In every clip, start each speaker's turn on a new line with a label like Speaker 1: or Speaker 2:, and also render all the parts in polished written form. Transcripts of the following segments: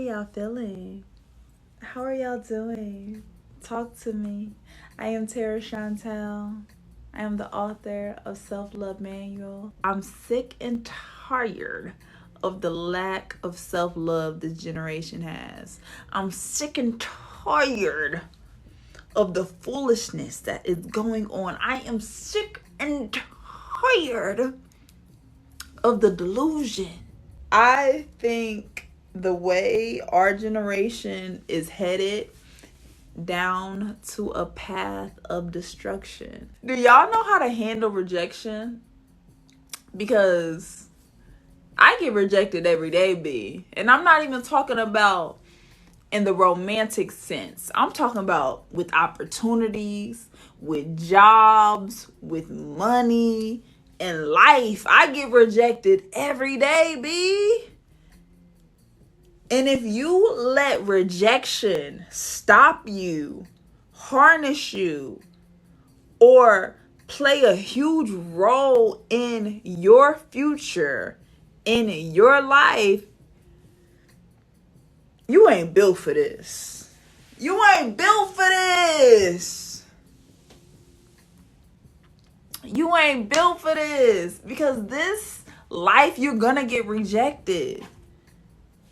Speaker 1: y'all feeling? How are y'all doing? Talk to me. I am TeraChantelle. I am the author of Self-Love Manual. I'm sick and tired of the lack of self-love this generation has. I'm sick and tired of the foolishness that is going on. I am sick and tired of the delusion. I think the way our generation is headed down to a path of destruction. Do y'all know how to handle rejection? Because I get rejected every day, B. And I'm not even talking about in the romantic sense. I'm talking about with opportunities, with jobs, with money, in life. I get rejected every day, B. And if you let rejection stop you, harness you, or play a huge role in your future, in your life, you ain't built for this. You ain't built for this. You ain't built for this. Because this life, you're gonna get rejected.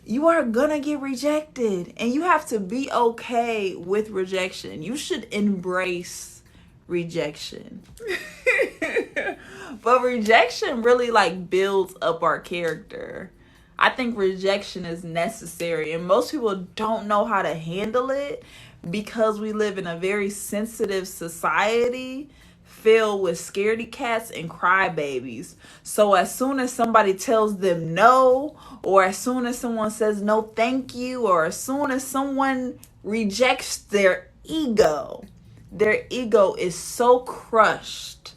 Speaker 1: You are gonna get rejected. And you have to be okay with rejection. You should embrace rejection. But rejection really builds up our character. I think rejection is necessary, and most people don't know how to handle it because we live in a very sensitive society filled with scaredy cats and crybabies. So as soon as somebody tells them no, or as soon as someone says no thank you, or as soon as someone rejects their ego is so crushed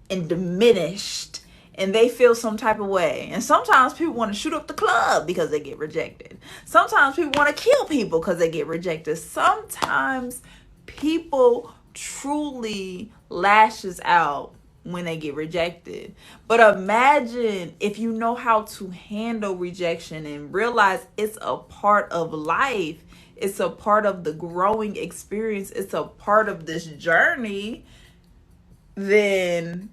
Speaker 1: and diminished, and they feel some type of way. And sometimes people want to shoot up the club because they get rejected. Sometimes people want to kill people because they get rejected. Sometimes people truly lashes out when they get rejected. But imagine if you know how to handle rejection and realize it's a part of life. It's a part of the growing experience. It's a part of this journey. Then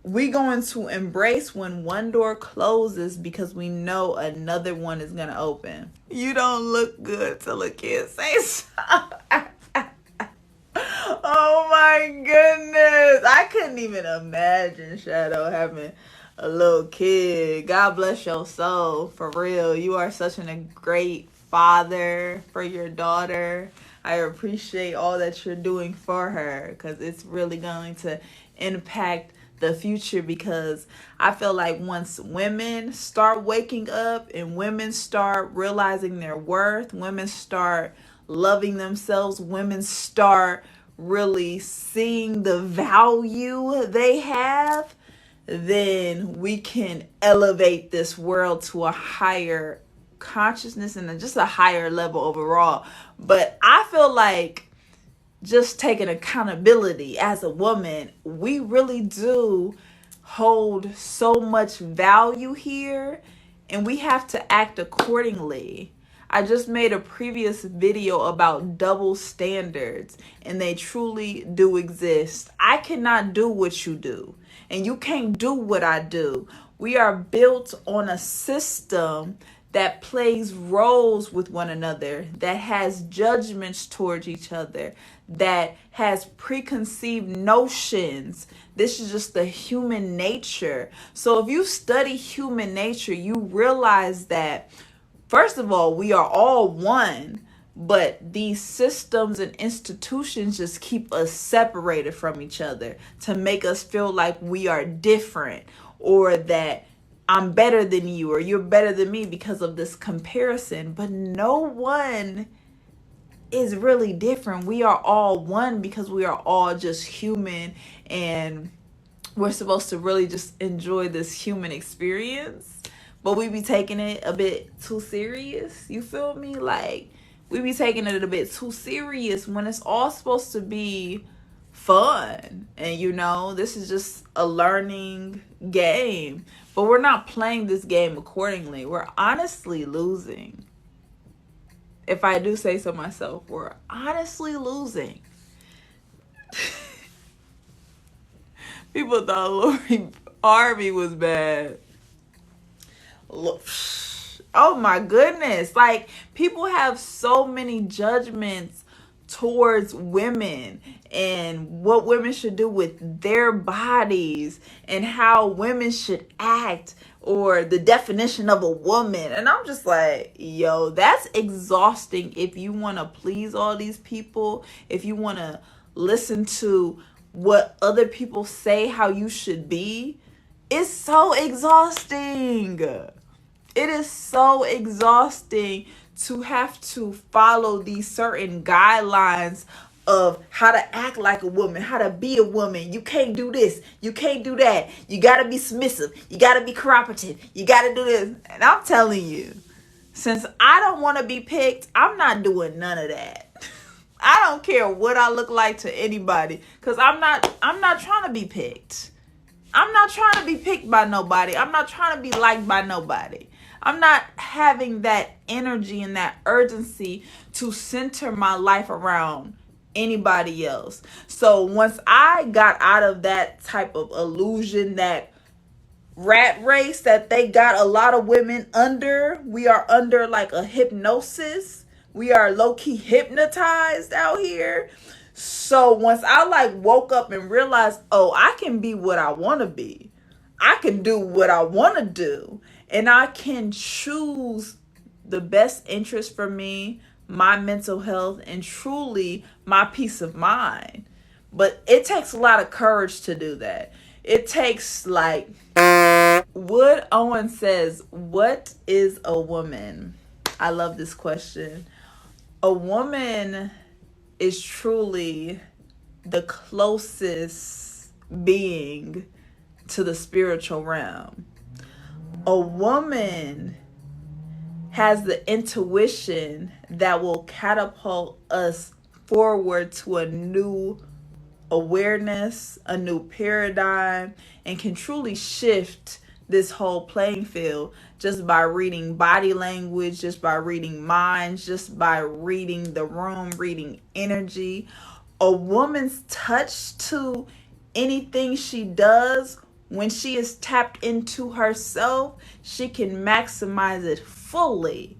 Speaker 1: we're going to embrace when one door closes because we know another one is going to open. You don't look good till a kid says so. Oh my goodness. I couldn't even imagine Shadow having a little kid. God bless your soul. For real. You are such a great father for your daughter. I appreciate all that you're doing for her because it's really going to impact the future, because I feel like once women start waking up and women start realizing their worth, women start loving themselves, women start really seeing the value they have, then we can elevate this world to a higher consciousness and just a higher level overall. But I feel like just taking accountability as a woman, we really do hold so much value here, and we have to act accordingly. I just made a previous video about double standards, and they truly do exist. I cannot do what you do, and you can't do what I do. We are built on a system that plays roles with one another, that has judgments towards each other, that has preconceived notions. This is just the human nature. So if you study human nature, you realize that, first of all, we are all one, but these systems and institutions just keep us separated from each other to make us feel like we are different, or that I'm better than you or you're better than me because of this comparison. But no one is really different. We are all one because we are all just human, and we're supposed to really just enjoy this human experience. But we be taking it a bit too serious. You feel me? Like, we be taking it a bit too serious when it's all supposed to be fun. And this is just a learning game. But we're not playing this game accordingly. We're honestly losing. if I do say so myself, were honestly losing. People thought Lori Harvey was bad. Look, oh my goodness. Like, people have so many judgments towards women and what women should do with their bodies and how women should act or the definition of a woman. And I'm just like, yo, that's exhausting if you want to please all these people, if you want to listen to what other people say how you should be. It's so exhausting. It is so exhausting to have to follow these certain guidelines of how to act like a woman, how to be a woman. You can't do this. You can't do that. You got to be submissive. You got to be cooperative. You got to do this. And I'm telling you, since I don't want to be picked, I'm not doing none of that. I don't care what I look like to anybody, because I'm not trying to be picked. I'm not trying to be picked by nobody. I'm not trying to be liked by nobody. I'm not having that energy and that urgency to center my life around anybody else. So once I got out of that type of illusion, that rat race that they got a lot of women under, we are under like a hypnosis. We are low-key hypnotized out here. So once I like woke up and realized, oh, I can be what I want to be. I can do what I want to do. And I can choose the best interest for me, my mental health, and truly my peace of mind. But it takes a lot of courage to do that. It takes like, Wood Owen says, what is a woman? I love this question. A woman is truly the closest being to the spiritual realm. A woman has the intuition that will catapult us forward to a new awareness, a new paradigm, and can truly shift this whole playing field just by reading body language, just by reading minds, just by reading the room, reading energy. A woman's touch to anything she does, when she is tapped into herself, she can maximize it fully.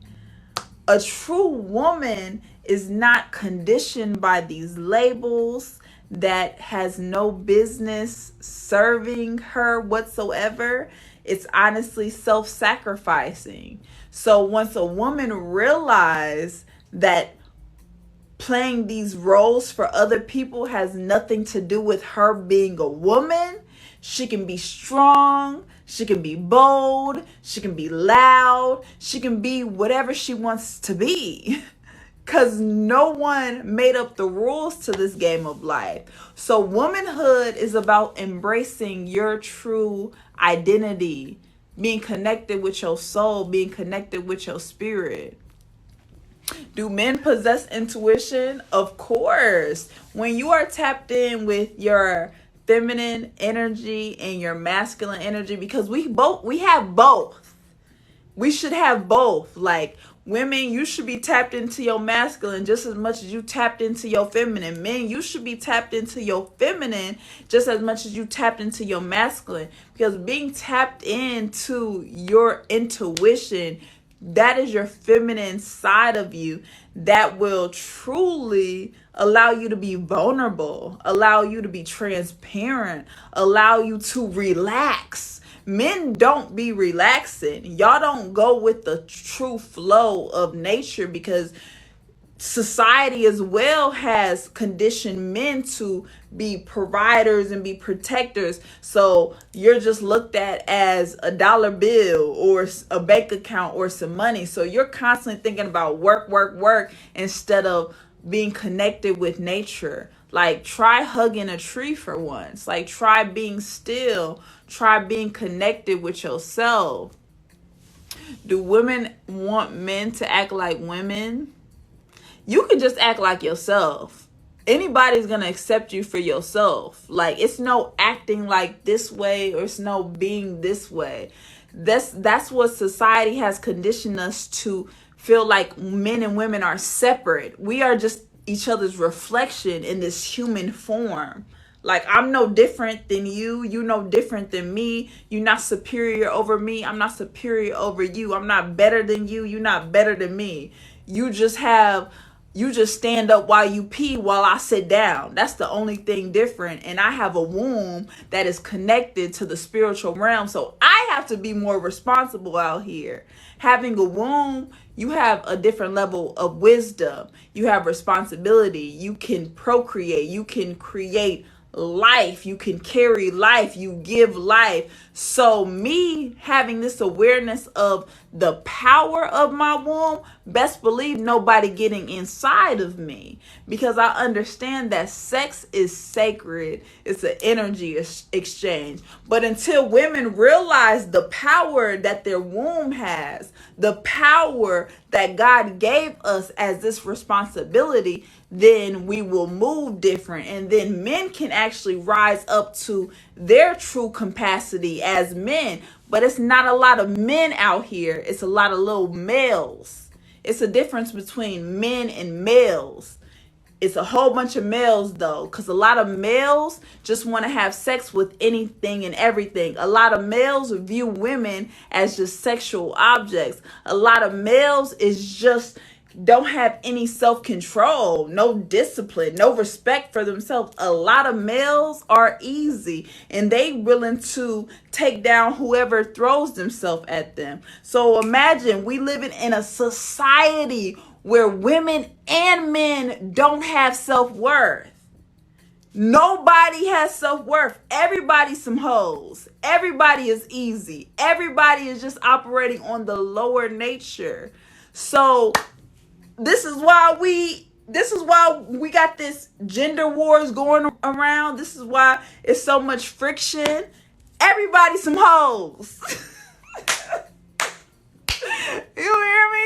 Speaker 1: A true woman is not conditioned by these labels that has no business serving her whatsoever. It's honestly self-sacrificing. So once a woman realizes that playing these roles for other people has nothing to do with her being a woman, she can be strong, she can be bold, she can be loud, she can be whatever she wants to be. Because no one made up the rules to this game of life. So womanhood is about embracing your true identity, being connected with your soul, being connected with your spirit. Do men possess intuition? Of course. When you are tapped in with your feminine energy and your masculine energy, because we have both. We should have both. Like, women, you should be tapped into your masculine just as much as you tapped into your feminine. Men, you should be tapped into your feminine just as much as you tapped into your masculine. Because being tapped into your intuition, that is your feminine side of you that will truly allow you to be vulnerable, allow you to be transparent, allow you to relax. Men don't be relaxing. Y'all don't go with the true flow of nature, because society as well has conditioned men to be providers and be protectors. So you're just looked at as a dollar bill or a bank account or some money. So you're constantly thinking about work, work, work instead of being connected with nature. Like, try hugging a tree for once. Like, try being still. Try being connected with yourself. Do women want men to act like women? You can just act like yourself. Anybody's gonna accept you for yourself. Like, it's no acting like this way, or it's no being this way. That's what society has conditioned us to feel like men and women are separate. We are just each other's reflection in this human form. Like, I'm no different than you. You no different than me. You're not superior over me. I'm not superior over you. I'm not better than you. You're not better than me. You just stand up while you pee while I sit down. That's the only thing different. And I have a womb that is connected to the spiritual realm. So I have to be more responsible out here. Having a womb, you have a different level of wisdom. You have responsibility. You can procreate. You can create life. You can carry life. You give life. So me having this awareness of the power of my womb, best believe nobody getting inside of me, because I understand that sex is sacred. It's an energy exchange. But until women realize the power that their womb has, the power that God gave us as this responsibility, then we will move different. And then men can actually rise up to their true capacity as men. But it's not a lot of men out here. It's a lot of little males. It's a difference between men and males. It's a whole bunch of males, though, because a lot of males just want to have sex with anything and everything. A lot of males view women as just sexual objects. A lot of males is just don't have any self-control, no discipline, no respect for themselves. A lot of males are easy and they willing to take down whoever throws themselves at them. So imagine we living in a society where women and men don't have self-worth. Nobody has self-worth. Everybody's some hoes. Everybody is easy. Everybody is just operating on the lower nature. So this is why we got this gender wars going around. This is why it's so much friction. Everybody some hoes. You hear me?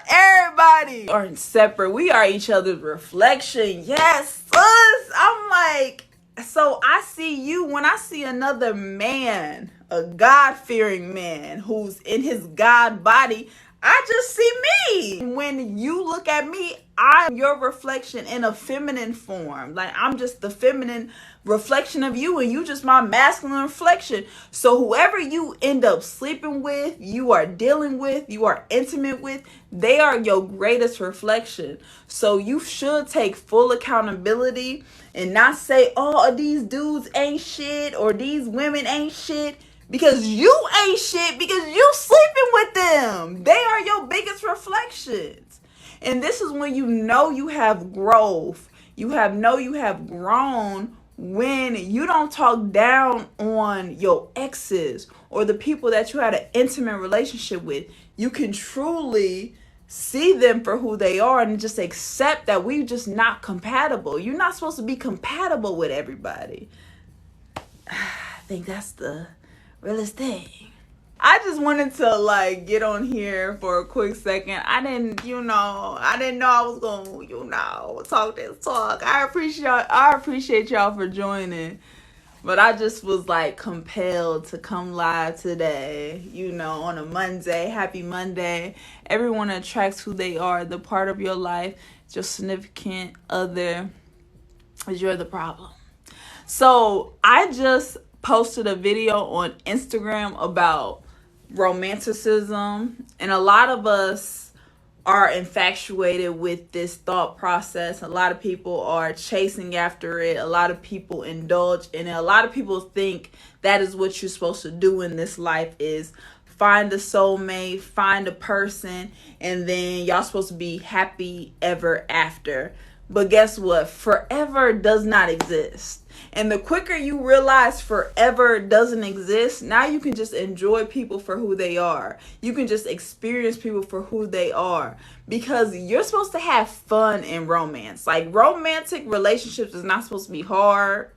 Speaker 1: Everybody are separate. We are each other's reflection. Yes, sis. I'm like, so I see you when I see another man, a God-fearing man who's in his God body, I just see me. When you look at me, I'm your reflection in a feminine form. Like, I'm just the feminine reflection of you, and you just my masculine reflection. So whoever you end up sleeping with, you are dealing with, you are intimate with, they are your greatest reflection. So you should take full accountability and not say, oh, these dudes ain't shit or these women ain't shit. Because you ain't shit, because you sleeping with them. They are your biggest reflections. And this is when you know you have growth. You have grown when you don't talk down on your exes or the people that you had an intimate relationship with. You can truly see them for who they are and just accept that we just not compatible. You're not supposed to be compatible with everybody. I think that's the realest thing. I just wanted to get on here for a quick second. I didn't know I was gonna, talk this talk. I appreciate y'all for joining. But I just was compelled to come live today, on a Monday. Happy Monday. Everyone attracts who they are. The part of your life, your significant other, is you're the problem. So I just posted a video on Instagram about romanticism, and a lot of us are infatuated with this thought process. A lot of people are chasing after it. A lot of people indulge in it. A lot of people think that is what you're supposed to do in this life, is find a soulmate, find a person, and then y'all supposed to be happy ever after. But guess what? Forever does not exist. And the quicker you realize forever doesn't exist, now you can just enjoy people for who they are. You can just experience people for who they are. Because you're supposed to have fun in romance. Romantic relationships is not supposed to be hard.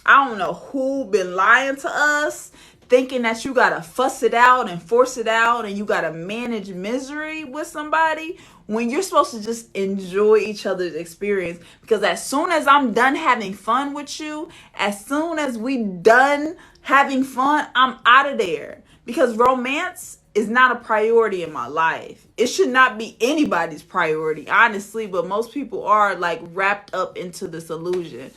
Speaker 1: I don't know who been lying to us, thinking that you gotta fuss it out and force it out and you gotta manage misery with somebody, when you're supposed to just enjoy each other's experience. Because as soon as I'm done having fun with you, as soon as we done having fun, I'm out of there. Because romance is not a priority in my life. It should not be anybody's priority, honestly, but most people are like wrapped up into this illusion.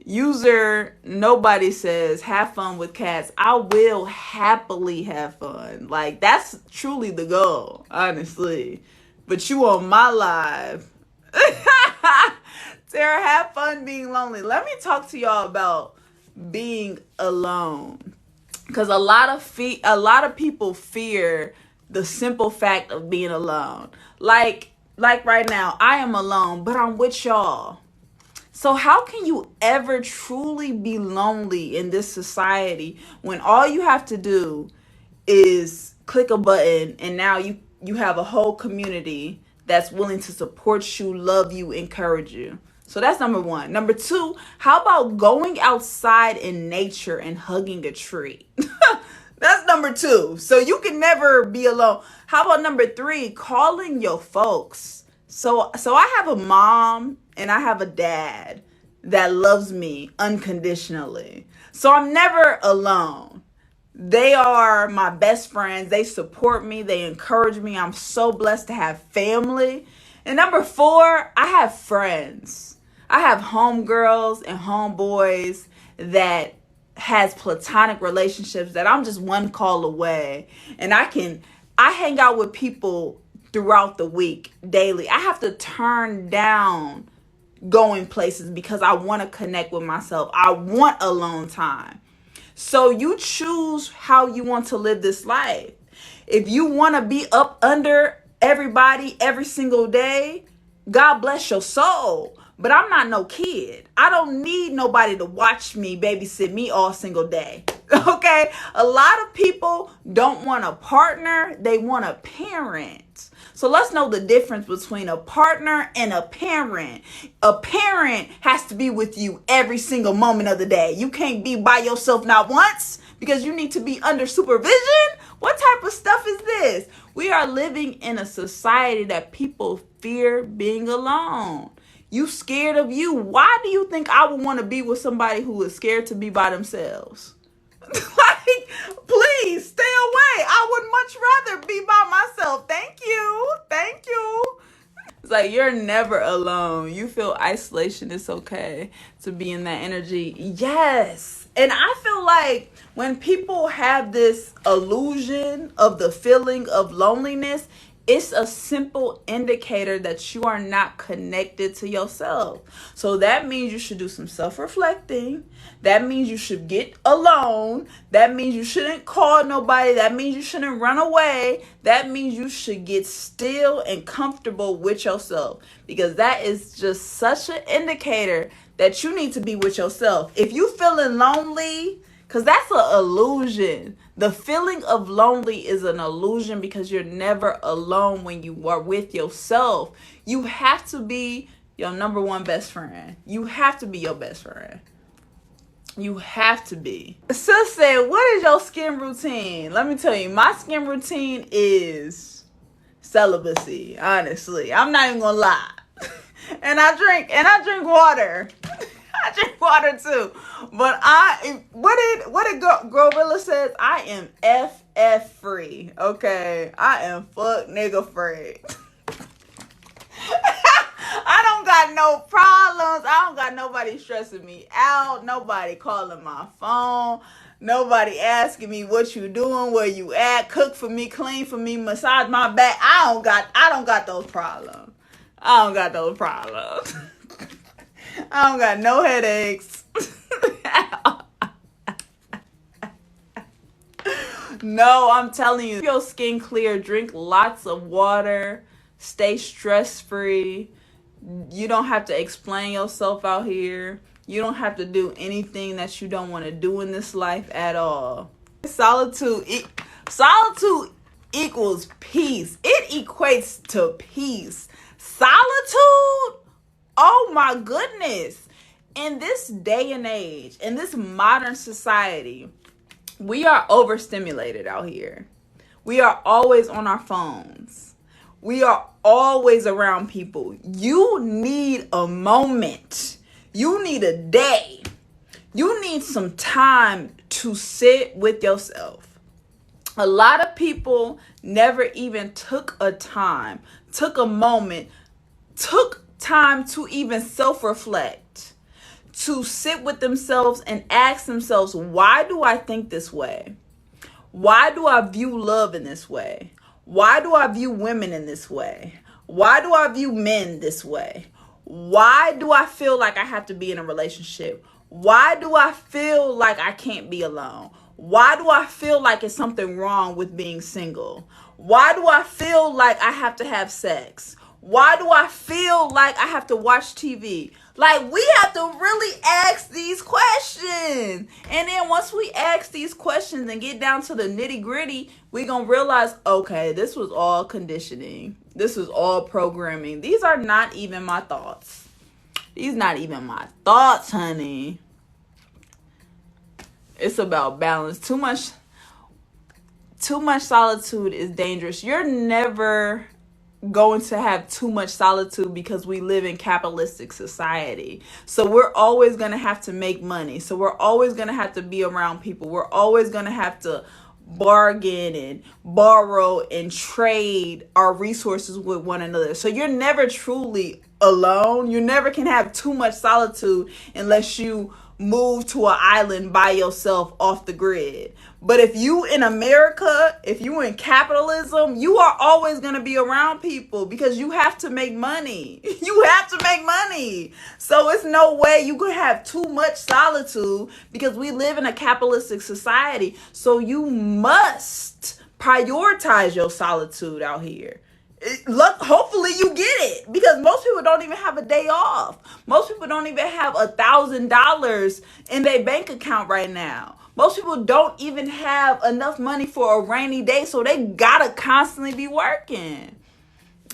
Speaker 1: User, nobody says have fun with cats. I will happily have fun. Like, that's truly the goal, honestly. But you on my live. Tara, have fun being lonely. Let me talk to y'all about being alone. Because a lot of people fear the simple fact of being alone. Like right now, I am alone, but I'm with y'all. So how can you ever truly be lonely in this society when all you have to do is click a button and now you have a whole community that's willing to support you, love you, encourage you? So that's number one. Number two, how about going outside in nature and hugging a tree? That's number two. So you can never be alone. How about number three, calling your folks? So I have a mom and I have a dad that loves me unconditionally. So I'm never alone. They are my best friends. They support me. They encourage me. I'm so blessed to have family. And number four, I have friends. I have homegirls and homeboys that has platonic relationships that I'm just one call away. And I hang out with people throughout the week daily. I have to turn down going places because I want to connect with myself. I want alone time. So you choose how you want to live this life. If you want to be up under everybody every single day, God bless your soul. But I'm not no kid. I don't need nobody to watch me, babysit me all single day. Okay? A lot of people don't want a partner. They want a parent. So let's know the difference between a partner and a parent. A parent has to be with you every single moment of the day. You can't be by yourself not once because you need to be under supervision. What type of stuff is this? We are living in a society that people fear being alone. You scared of you. Why do you think I would want to be with somebody who is scared to be by themselves? Like, please stay away. I would much rather be by myself. Thank you. Thank you. It's like you're never alone. You feel isolation. It's okay to be in that energy. Yes. And I feel like when people have this illusion of the feeling of loneliness, it's a simple indicator that you are not connected to yourself. So that means you should do some self-reflecting. That means you should get alone. That means you shouldn't call nobody. That means you shouldn't run away. That means you should get still and comfortable with yourself. Because that is just such an indicator that you need to be with yourself. If you feeling lonely, because that's an illusion. The feeling of lonely is an illusion because you're never alone when you are with yourself. You have to be your number one best friend. You have to be your best friend. You have to be. Sis said, what is your skin routine? Let me tell you, my skin routine is celibacy, honestly. I'm not even gonna lie. And I drink water. I drink water too. But what did Gorilla says? I am FF free. Okay. I am fuck nigga free. I don't got no problems. I don't got nobody stressing me out. Nobody calling my phone. Nobody asking me what you doing, where you at, cook for me, clean for me, massage my back. I don't got those problems. I don't got those problems. I don't got no headaches. No, I'm telling you, keep your skin clear, drink lots of water, stay stress-free. You don't have to explain yourself out here. You don't have to do anything that you don't want to do in this life at all. Solitude equals peace. It equates to peace. Solitude? Oh my goodness. In this day and age, in this modern society, we are overstimulated out here. We are always on our phones. We are always around people. You need a moment. You need a day. You need some time to sit with yourself. A lot of people never even took a moment, took time to even self-reflect, to sit with themselves and ask themselves, why do I think this way? Why do I view love in this way? Why do I view women in this way? Why do I view men this way? Why do I feel like I have to be in a relationship? Why do I feel like I can't be alone? Why do I feel like it's something wrong with being single? Why do I feel like I have to have sex? Why do I feel like I have to watch TV? Like, we have to really ask these questions. And then once we ask these questions and get down to the nitty gritty, we're going to realize, okay, this was all conditioning. This was all programming. These are not even my thoughts. These not even my thoughts, honey. It's about balance. Too much solitude is dangerous. You're never going to have too much solitude because we live in capitalistic society. So we're always going to have to make money. So we're always going to have to be around people. We're always going to have to bargain and borrow and trade our resources with one another. So you're never truly alone. You never can have too much solitude unless you move to an island by yourself off the grid. But if you in America, if you in capitalism, you are always going to be around people because you have to make money. You have to make money. So it's no way you could have too much solitude because we live in a capitalistic society. So you must prioritize your solitude out here. Look, hopefully you get it, because most people don't even have a day off. Most people don't even have $1,000 in their bank account right now. Most people don't even have enough money for a rainy day, so they gotta constantly be working.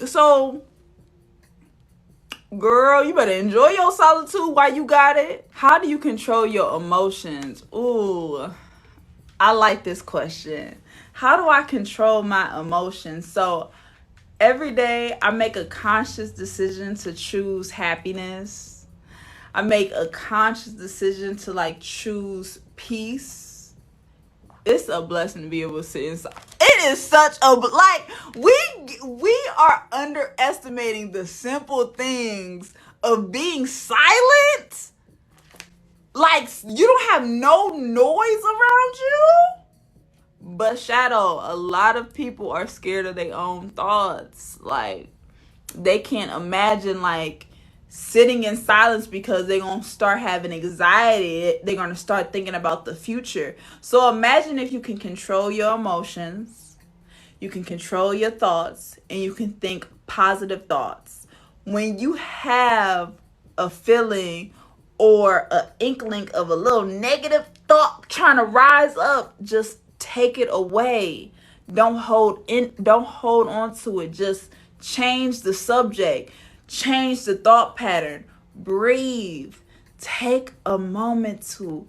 Speaker 1: So, girl, you better enjoy your solitude while you got it. How do you control your emotions? Ooh, I like this question. How do I control my emotions? So, every day, I make a conscious decision to choose happiness. I make a conscious decision to choose peace. It's a blessing to be able to sit inside. It is such a we are underestimating the simple things of being silent. Like, you don't have no noise around you. But Shadow, a lot of people are scared of their own thoughts. Like, they can't imagine sitting in silence because they're going to start having anxiety. They're going to start thinking about the future. So imagine if you can control your emotions, you can control your thoughts, and you can think positive thoughts. When you have a feeling or an inkling of a little negative thought trying to rise up, just take it away. Don't hold on to it. Just change the subject. Change the thought pattern. Breathe. Take a moment to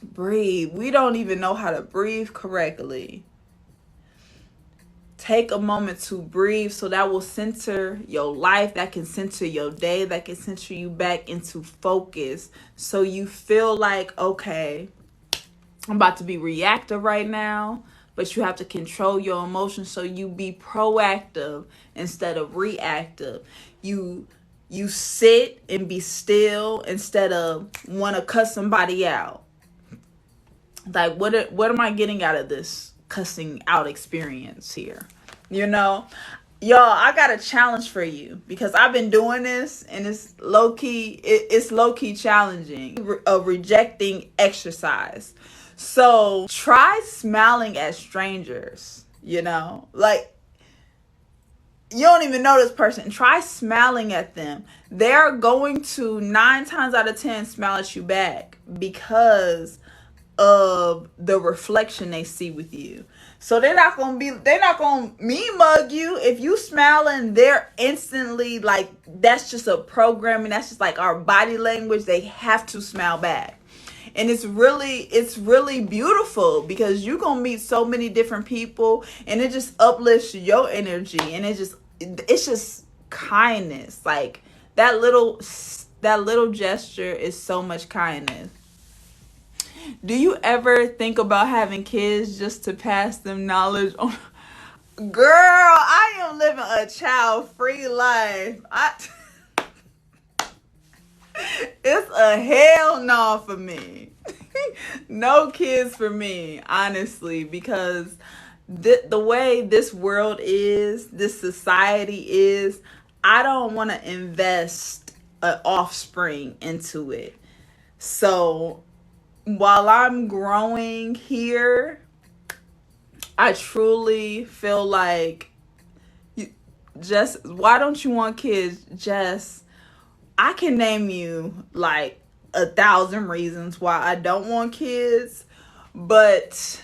Speaker 1: breathe. We don't even know how to breathe correctly. Take a moment to breathe, so that will center your life, that can center your day, that can center you back into focus. So you feel like, okay, I'm about to be reactive right now, but you have to control your emotions so you be proactive instead of reactive. You sit and be still instead of want to cuss somebody out. Like, what am I getting out of this cussing out experience here? Y'all, I got a challenge for you, because I've been doing this and it's low-key challenging. A rejecting exercise. So try smiling at strangers, like, you don't even know this person. Try smiling at them. They're going to 9 times out of 10 smile at you back because of the reflection they see with you. So they're not gonna mean mug you. If you smiling, they're instantly that's just a programming. That's just our body language. They have to smile back. And it's really beautiful, because you're going to meet so many different people, and it just uplifts your energy, and it's just kindness. Like, that little gesture is so much kindness. Do you ever think about having kids just to pass them knowledge on? Girl, I am living a child-free life. It's a hell no for me. No kids for me, honestly, because the way this world is, this society is, I don't want to invest an offspring into it. So while I'm growing here, I truly feel like, Jess, why don't you want kids? Jess, I can name you like 1,000 reasons why I don't want kids, but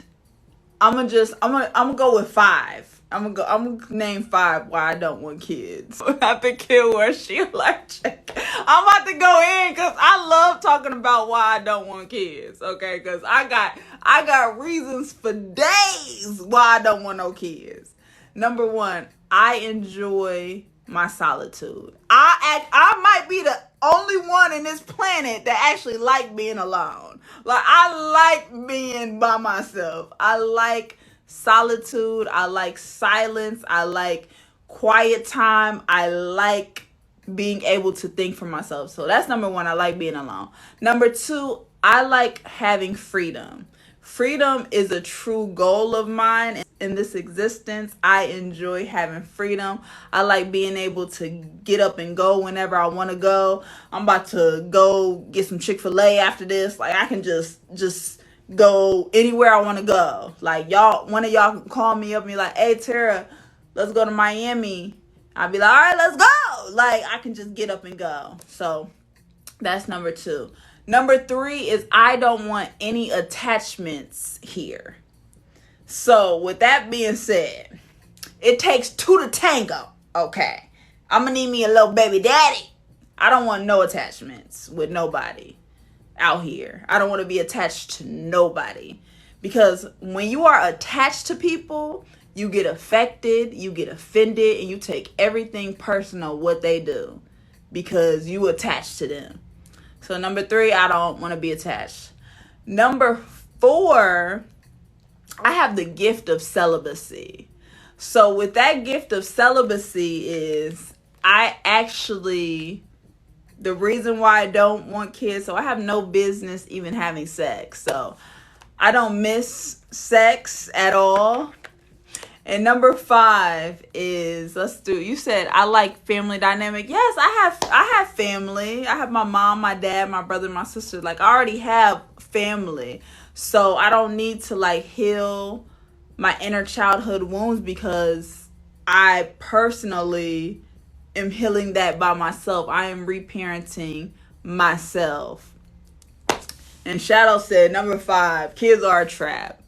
Speaker 1: I'm gonna go with 5. I'm gonna name 5 why I don't want kids. Not the kid where she allergic. I'm about to go in because I love talking about why I don't want kids. Okay, because I got reasons for days why I don't want no kids. Number 1, I enjoy my solitude. I might be the only one in this planet that actually like being alone. Like, I like being by myself. I like solitude. I like silence. I like quiet time. I like being able to think for myself. So that's number 1. I like being alone. Number 2, I like having freedom. Freedom is a true goal of mine in this existence. I enjoy having freedom. I like being able to get up and go whenever I want to go. I'm about to go get some Chick-fil-A after this. Like, I can just go anywhere I want to go. Like, one of y'all can call me up and be like, hey, Tara, let's go to Miami. I'll be like, all right, let's go. Like, I can just get up and go. So that's number 2. Number 3 is I don't want any attachments here. So with that being said, it takes 2 to tango. Okay. I'm going to need me a little baby daddy. I don't want no attachments with nobody out here. I don't want to be attached to nobody. Because when you are attached to people, you get affected, you get offended, and you take everything personal what they do because you attach to them. So number 3, I don't want to be attached. Number 4, I have the gift of celibacy. So with that gift of celibacy is the reason why I don't want kids, so I have no business even having sex. So I don't miss sex at all. And number 5 is, you said I like family dynamic. Yes, I have family. I have my mom, my dad, my brother, my sister. Like, I already have family. So I don't need to like heal my inner childhood wounds because I personally am healing that by myself. I am reparenting myself. And Shadow said, number 5, kids are a trap.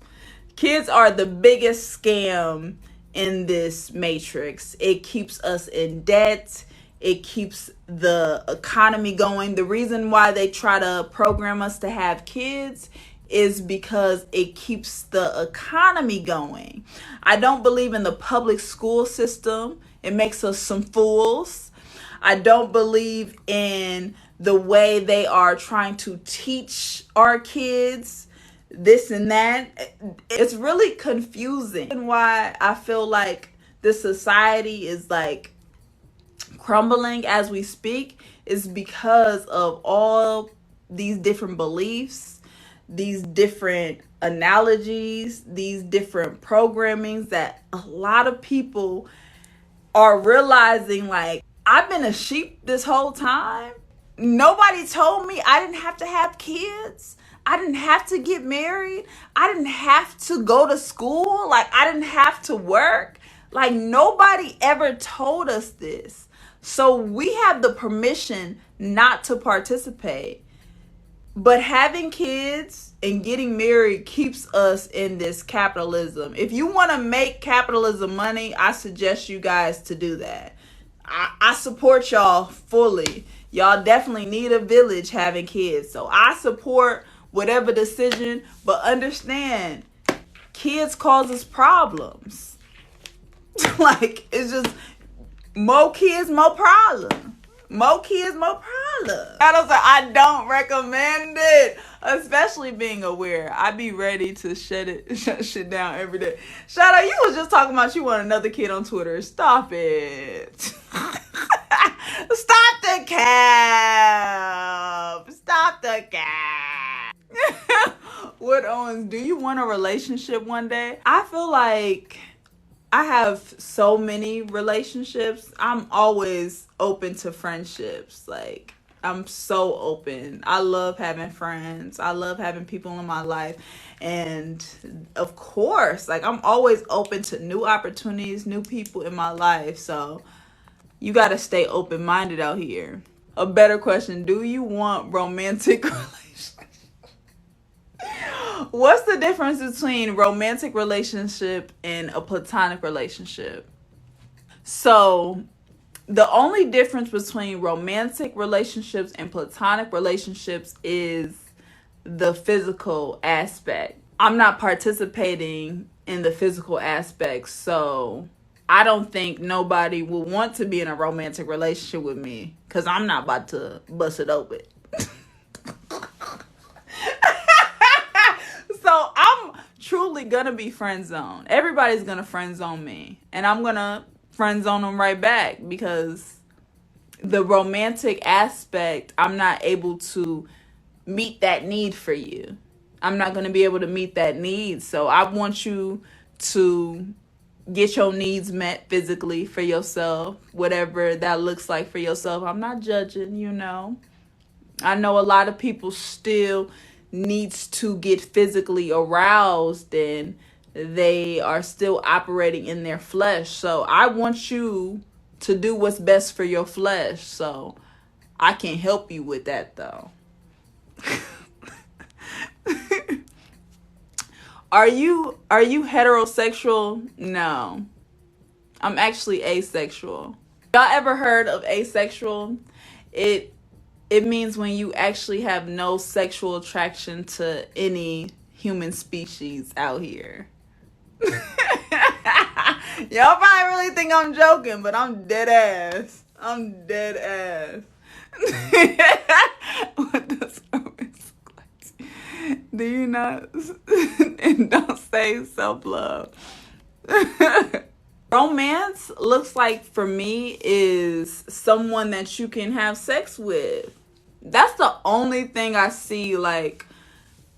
Speaker 1: Kids are the biggest scam in this matrix. It keeps us in debt. It keeps the economy going. The reason why they try to program us to have kids is because it keeps the economy going. I don't believe in the public school system. It makes us some fools. I don't believe in the way they are trying to teach our kids this and that. It's really confusing. And why I feel like this society is like crumbling as we speak is because of all these different beliefs, these different analogies, these different programmings that a lot of people are realizing, like, I've been a sheep this whole time. Nobody told me I didn't have to have kids. I didn't have to get married. I didn't have to go to school. Like, I didn't have to work. Like, nobody ever told us this. So we have the permission not to participate. But having kids and getting married keeps us in this capitalism. If you want to make capitalism money, I suggest you guys to do that. I support y'all fully. Y'all definitely need a village having kids. So I support whatever decision, but understand, kids cause us problems. Like, it's just more kids, more problem. More kids, more holla. Shadow said, I don't recommend it. Especially being aware. I be ready to shut shit down every day. Shadow, you was just talking about you want another kid on Twitter. Stop it. Stop the cap. Stop the cap. Wood Owens, do you want a relationship one day? I feel like I have so many relationships. I'm always open to friendships. Like, I'm so open. I love having friends. I love having people in my life. And of course, like, I'm always open to new opportunities, new people in my life. So you got to stay open-minded out here. A better question, do you want romantic relationships? What's the difference between romantic relationship and a platonic relationship? So the only difference between romantic relationships and platonic relationships is the physical aspect. I'm not participating in the physical aspect, so I don't think nobody will want to be in a romantic relationship with me because I'm not about to bust it open. So I'm truly gonna be friend zoned. Everybody's gonna friend zone me, and I'm gonna friend zone them right back because the romantic aspect, I'm not able to meet that need for you. I'm not gonna be able to meet that need. So I want you to get your needs met physically for yourself, whatever that looks like for yourself. I'm not judging, you know. I know a lot of people still needs to get physically aroused and they are still operating in their flesh. So I want you to do what's best for your flesh. So I can help you with that though. Are you heterosexual? No. I'm actually asexual. Y'all ever heard of asexual? It means when you actually have no sexual attraction to any human species out here. Y'all probably really think I'm joking, but I'm dead ass. I'm dead ass. What does romance look like? Do you not? And don't say self-love. Romance looks like for me is someone that you can have sex with. That's the only thing I see, like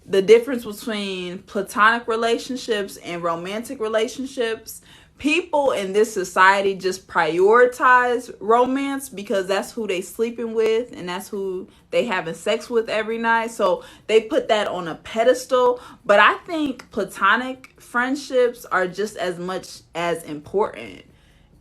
Speaker 1: the difference between platonic relationships and romantic relationships. People in this society just prioritize romance because that's who they sleeping with and that's who they having sex with every night. So they put that on a pedestal. But I think platonic friendships are just as much as important.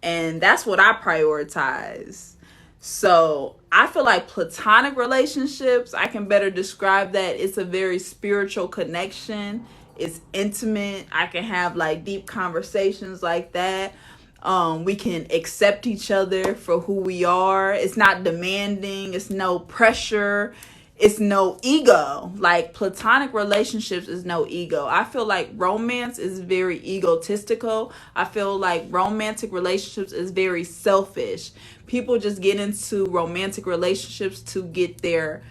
Speaker 1: And that's what I prioritize. So I feel like platonic relationships, I can better describe that. It's a very spiritual connection. It's intimate. I can have like deep conversations like that. We can accept each other for who we are. It's not demanding. It's no pressure. It's no ego. Like platonic relationships is no ego. I feel like romance is very egotistical. I feel like romantic relationships is very selfish. People just get into romantic relationships to get their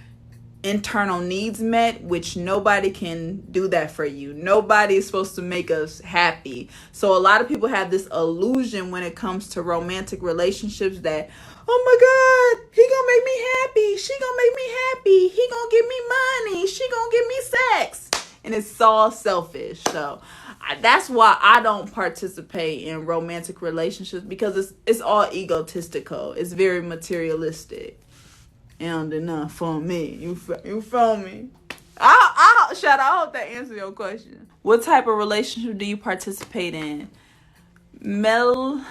Speaker 1: internal needs met, which nobody can do that for you. Nobody is supposed to make us happy. So a lot of people have this illusion when it comes to romantic relationships that, oh my God, he gonna make me happy. She gonna make me happy. He gonna give me money. She gonna give me sex. And it's all selfish. So that's why I don't participate in romantic relationships because it's all egotistical. It's very materialistic. And enough for me. You feel me? Shout out. I hope that answers your question. What type of relationship do you participate in? Meltone.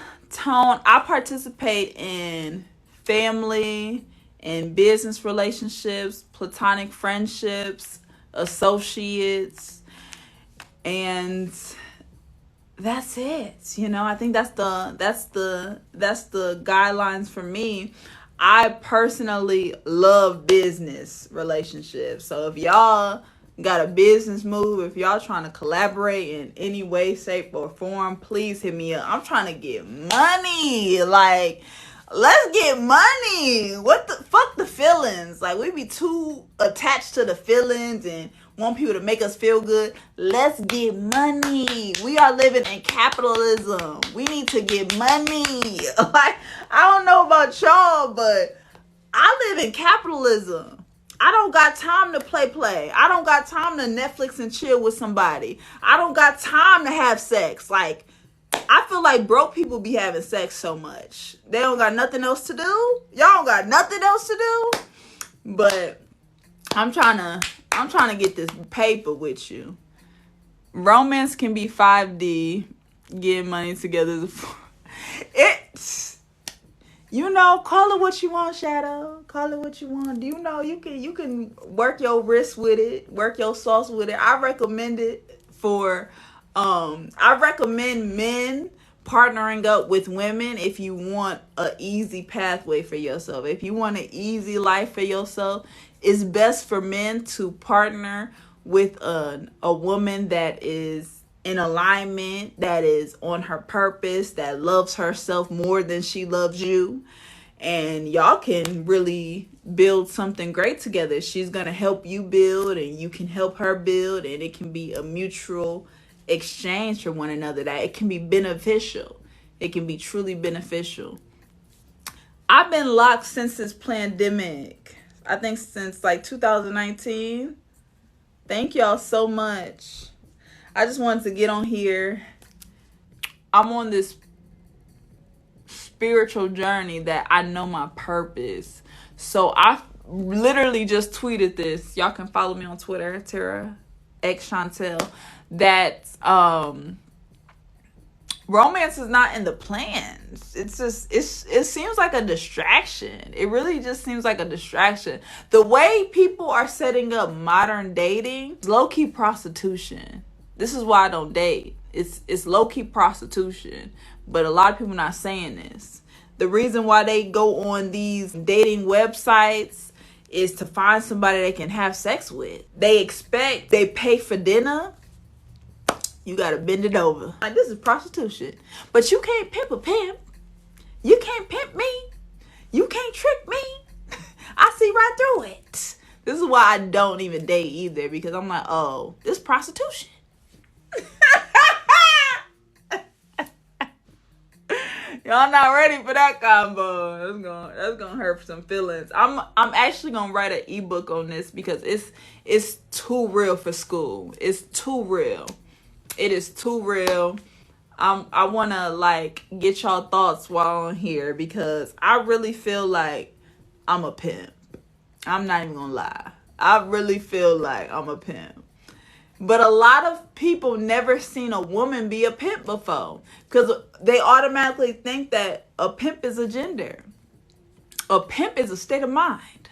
Speaker 1: I participate in family and business relationships, platonic friendships, associates, and that's it. You know, I think that's the guidelines for me. I personally love business relationships. So if y'all got a business move, if y'all trying to collaborate in any way, shape, or form, please hit me up. I'm trying to get money. Like, Let's get money. What the fuck the feelings? Like, we be too attached to the feelings and want people to make us feel good. Let's get money. We are living in capitalism. We need to get money. Like, I don't know about y'all, but I live in capitalism. I don't got time to play. I don't got time to Netflix and chill with somebody. I don't got time to have sex. Like, I feel like broke people be having sex so much. They don't got nothing else to do. Y'all don't got nothing else to do. But I'm trying to get this paper with you. Romance can be 5D. Getting money together is it's, you know, call it what you want, Shadow. Call it what you want. Do you know you can work your wrist with it, work your sauce with it. I recommend it for I recommend men partnering up with women if you want an easy pathway for yourself. If you want an easy life for yourself, it's best for men to partner with a woman that is in alignment, that is on her purpose, that loves herself more than she loves you. And y'all can really build something great together. She's going to help you build and you can help her build, and it can be a mutual exchange for one another, that it can be beneficial. It can be truly beneficial. I've been locked since this pandemic. I think since like 2019. Thank y'all so much. I just wanted to get on here. I'm on this spiritual journey that I know my purpose. So I literally just tweeted this. Y'all can follow me on Twitter, TeraChantelle. That romance is not in the plans. It's just it seems like a distraction. It really just seems like a distraction. The way people are setting up modern dating, low-key prostitution. This is why I don't date. It's low-key prostitution. But a lot of people not saying this. The reason why they go on these dating websites is to find somebody they can have sex with. They pay for dinner. You gotta bend it over. Like, this is prostitution. But you can't pimp a pimp. You can't pimp me. You can't trick me. I see right through it. This is why I don't even date either, because I'm like, oh, this prostitution. Y'all not ready for that combo. That's gonna hurt some feelings. I'm actually gonna write an ebook on this because it's too real for school. It's too real. It is too real. I wanna like get y'all thoughts while on here because I really feel like I'm a pimp. I'm not even gonna lie. I really feel like I'm a pimp. But a lot of people never seen a woman be a pimp before because they automatically think that a pimp is a gender. A pimp is a state of mind.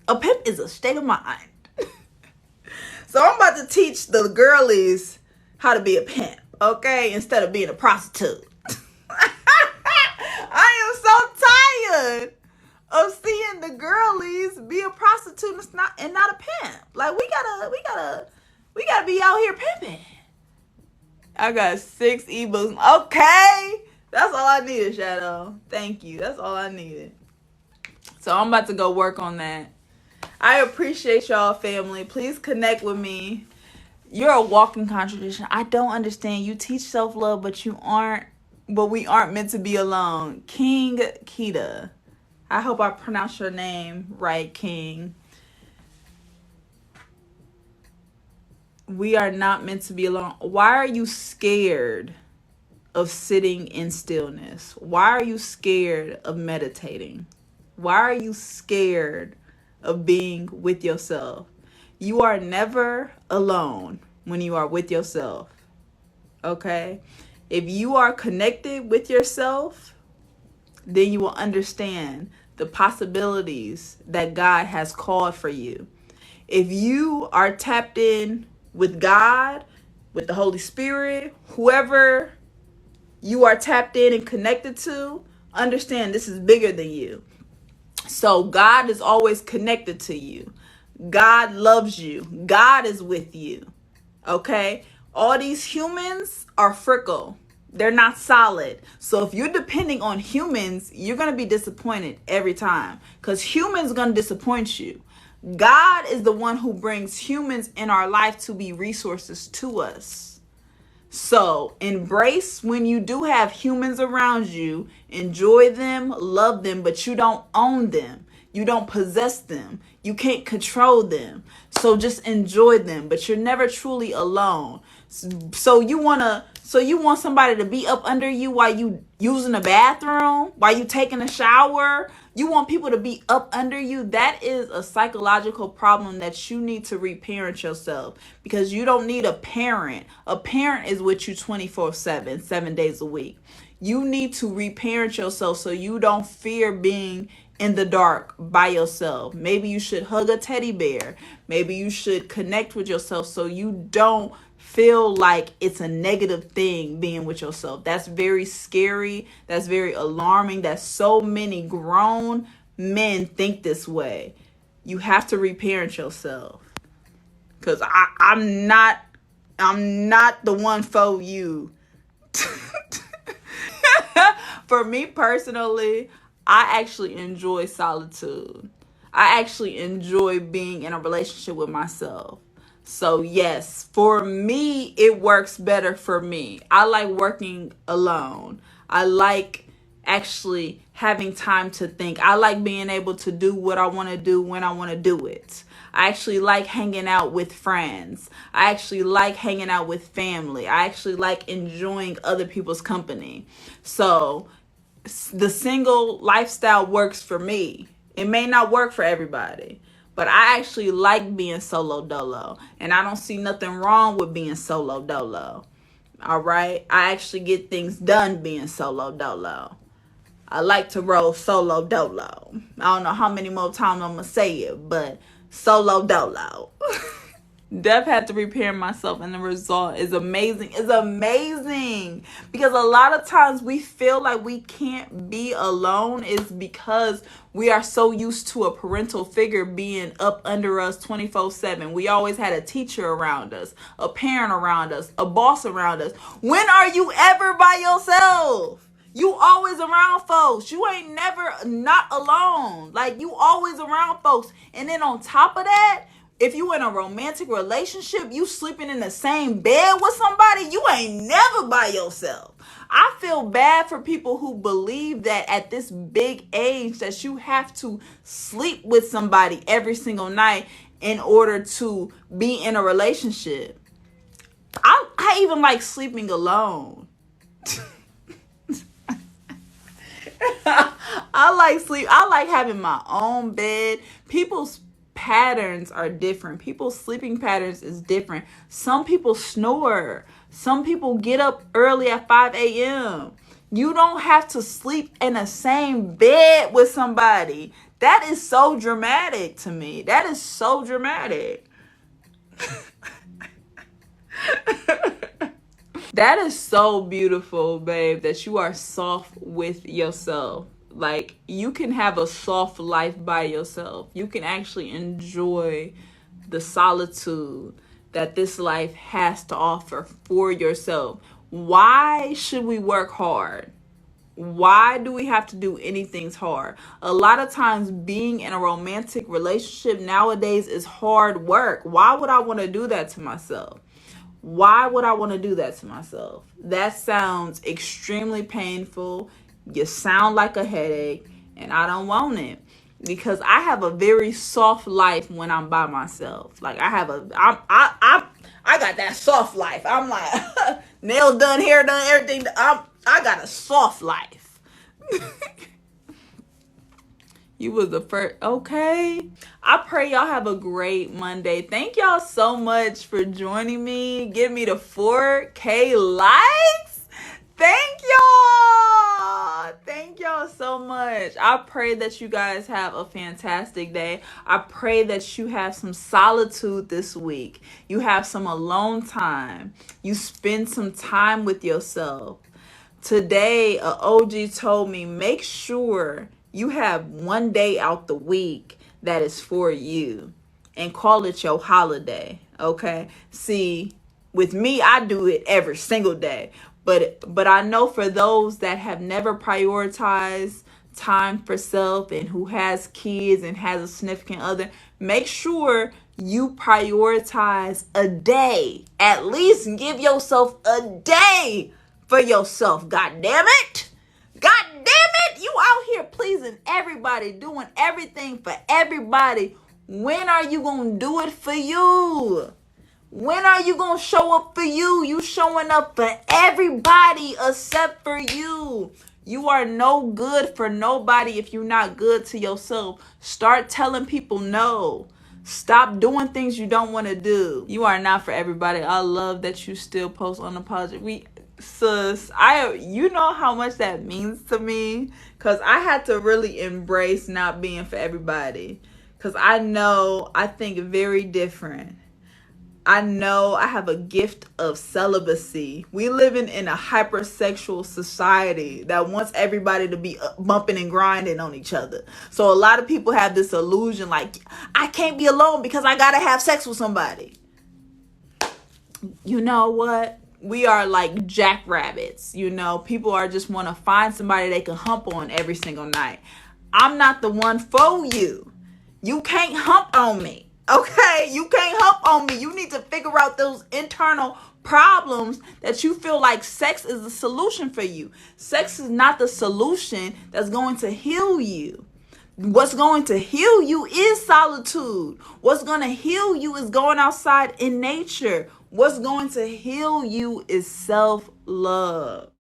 Speaker 1: A pimp is a state of mind. So I'm about to teach the girlies how to be a pimp, okay? Instead of being a prostitute. I am so tired of seeing the girlies be a prostitute and not a pimp. Like, we gotta be out here pimping. I got 6 ebooks. Okay. That's all I needed, Shadow. Thank you. That's all I needed. So I'm about to go work on that. I appreciate y'all, family. Please connect with me. You're a walking contradiction. I don't understand. You teach self-love, but we aren't meant to be alone. King Kita. I hope I pronounced your name right, King. We are not meant to be alone. Why are you scared of sitting in stillness? Why are you scared of meditating? Why are you scared of being with yourself? You are never alone when you are with yourself. Okay? If you are connected with yourself, then you will understand the possibilities that God has called for you. If you are tapped in with God, with the Holy Spirit, whoever you are tapped in and connected to, understand this is bigger than you. So God is always connected to you. God loves you. God is with you. Okay? All these humans are fickle. They're not solid. So if you're depending on humans, you're going to be disappointed every time, because humans are going to disappoint you. God is the one who brings humans in our life to be resources to us. So embrace when you do have humans around you. Enjoy them, love them, but you don't own them. You don't possess them. You can't control them. So just enjoy them, but you're never truly alone. So you want somebody to be up under you while you using the bathroom, while you taking a shower. You want people to be up under you. That is a psychological problem that you need to reparent yourself, because you don't need a parent. A parent is with you 24/7, 7 days a week. You need to reparent yourself so you don't fear being in the dark by yourself. Maybe you should hug a teddy bear. Maybe you should connect with yourself so you don't feel like it's a negative thing being with yourself. That's very scary. That's very alarming that so many grown men think this way. You have to reparent yourself, because I'm not the one for you. For me personally, I actually enjoy solitude. I actually enjoy being in a relationship with myself. So yes, for me, it works better for me. I like working alone. I like actually having time to think. I like being able to do what I want to do when I want to do it. I actually like hanging out with friends. I actually like hanging out with family. I actually like enjoying other people's company. So the single lifestyle works for me. It may not work for everybody, but I actually like being solo dolo, and I don't see nothing wrong with being solo dolo. All right, I actually get things done being solo dolo. I like to roll solo dolo. I don't know how many more times I'm gonna say it, but solo dolo. Def had to repair myself, and the result is amazing. It's amazing, because a lot of times we feel like we can't be alone is because we are so used to a parental figure being up under us 24/7. We always had a teacher around us, a parent around us, a boss around us. When are you ever by yourself? You always around folks. You ain't never not alone. Like, you always around folks. And then on top of that, if you in a romantic relationship, you sleeping in the same bed with somebody, you ain't never by yourself. I feel bad for people who believe that at this big age that you have to sleep with somebody every single night in order to be in a relationship. I even like sleeping alone. I like having my own bed. People's patterns are different. People's sleeping patterns is different. Some people snore. Some people get up early at 5 a.m. You don't have to sleep in the same bed with somebody. That is so dramatic to me. That is so dramatic. That is so beautiful, babe, that you are soft with yourself. Like, you can have a soft life by yourself. You can actually enjoy the solitude that this life has to offer for yourself. Why should we work hard? Why do we have to do anything hard? A lot of times being in a romantic relationship nowadays is hard work. Why would I want to do that to myself? Why would I want to do that to myself? That sounds extremely painful. You sound like a headache, and I don't want it, because I have a very soft life when I'm by myself. Like, I got that soft life. I'm like nails done, hair done, everything. I got a soft life. You was the first. Okay. I pray y'all have a great Monday. Thank y'all so much for joining me. Give me the 4K likes. Thank y'all. Thank y'all so much. I pray that you guys have a fantastic day. I pray that you have some solitude this week. You have some alone time. You spend some time with yourself. Today, a OG told me, make sure you have one day out the week that is for you, and call it your holiday. Okay. See, with me, I do it every single day. But I know for those that have never prioritized time for self and who has kids and has a significant other, make sure you prioritize a day. At least give yourself a day for yourself. God damn it. God damn it. You out here pleasing everybody, doing everything for everybody. When are you going to do it for you? When are you going to show up for you? You showing up for everybody except for you. You are no good for nobody if you're not good to yourself. Start telling people no. Stop doing things you don't want to do. You are not for everybody. I love that you still post unapologetic. Sis, you know how much that means to me, because I had to really embrace not being for everybody, because I think very different. I know I have a gift of celibacy. We living in a hypersexual society that wants everybody to be bumping and grinding on each other. So a lot of people have this illusion like, I can't be alone because I gotta have sex with somebody. You know what? We are like jackrabbits. People are just want to find somebody they can hump on every single night. I'm not the one for you. You can't hump on me. Okay, you can't hump on me. You need to figure out those internal problems that you feel like sex is the solution for you. Sex is not the solution that's going to heal you. What's going to heal you is solitude. What's going to heal you is going outside in nature. What's going to heal you is self-love.